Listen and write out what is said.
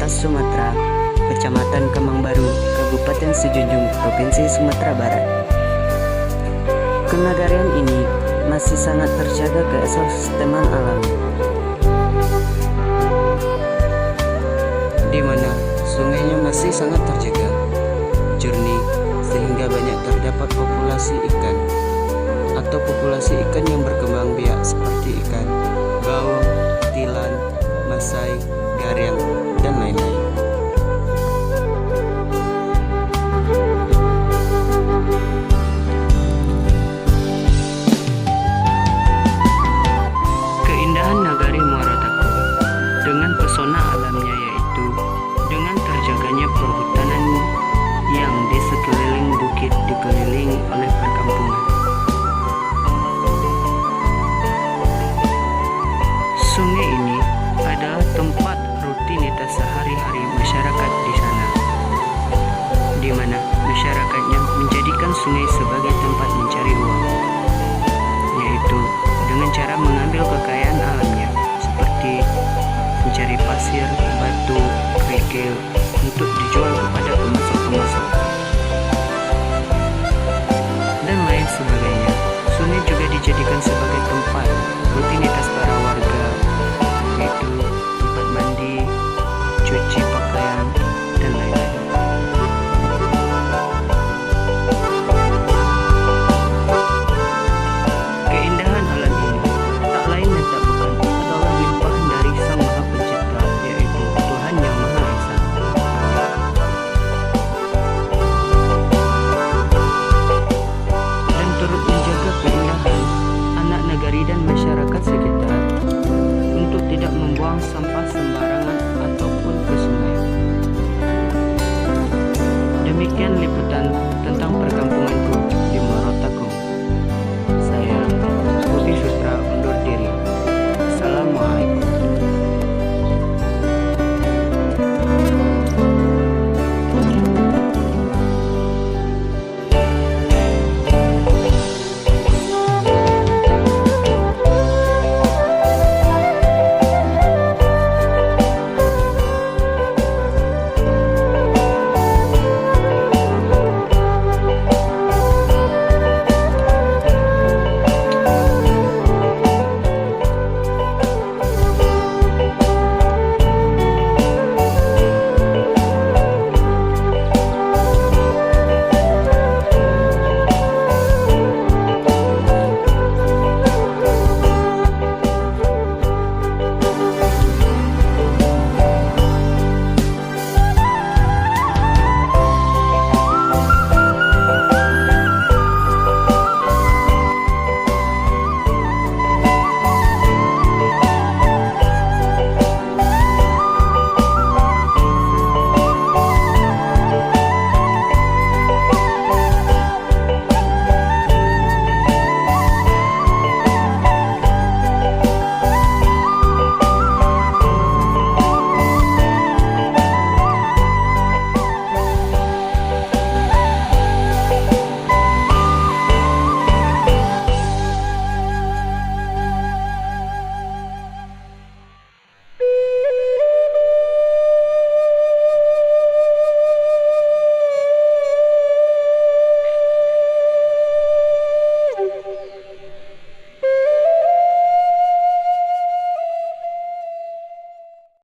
atas Sumatera, Kecamatan Kemang Baru, Kabupaten Sejunjung, Provinsi Sumatera Barat. Kenagarian ini masih sangat terjaga keekosisteman alam, di mana sungainya masih sangat terjaga, jernih, sehingga banyak terdapat populasi ikan atau populasi ikan yang berkembang biak seperti ikan baung, tilan, masai, gariang, dan lain-lain. Keindahan Nagari Muara Taku dengan pesona alamnya, yaitu dengan terjaganya perhutanan yang di sekeliling bukit dikelilingi oleh perkampungan. Sungai ini adalah tempat rutinitas sehari-hari masyarakat di sana, di mana masyarakatnya menjadikan sungai sebagai tempat mencari uang, yaitu dengan cara mengambil kekayaan alamnya seperti mencari pasir, batu, kerikil untuk dijual kepada pemasok-pemasok dan lain sebagainya. Sungai juga dijadikan sebagai tempat rutinitas para warga, yaitu tempat mandi, cuci pakaian, dan lain-lain. Keindahan alam ini tak lain dan tak bukan adalah limpahan dari Sang Maha Pencipta, yaitu Tuhan Yang Maha Esa. Dan turut menjaga keindahan anak negari dan masyarakat sekitar untuk tidak membuang sampah sembarangan ataupun ke sungai. Demikian liputan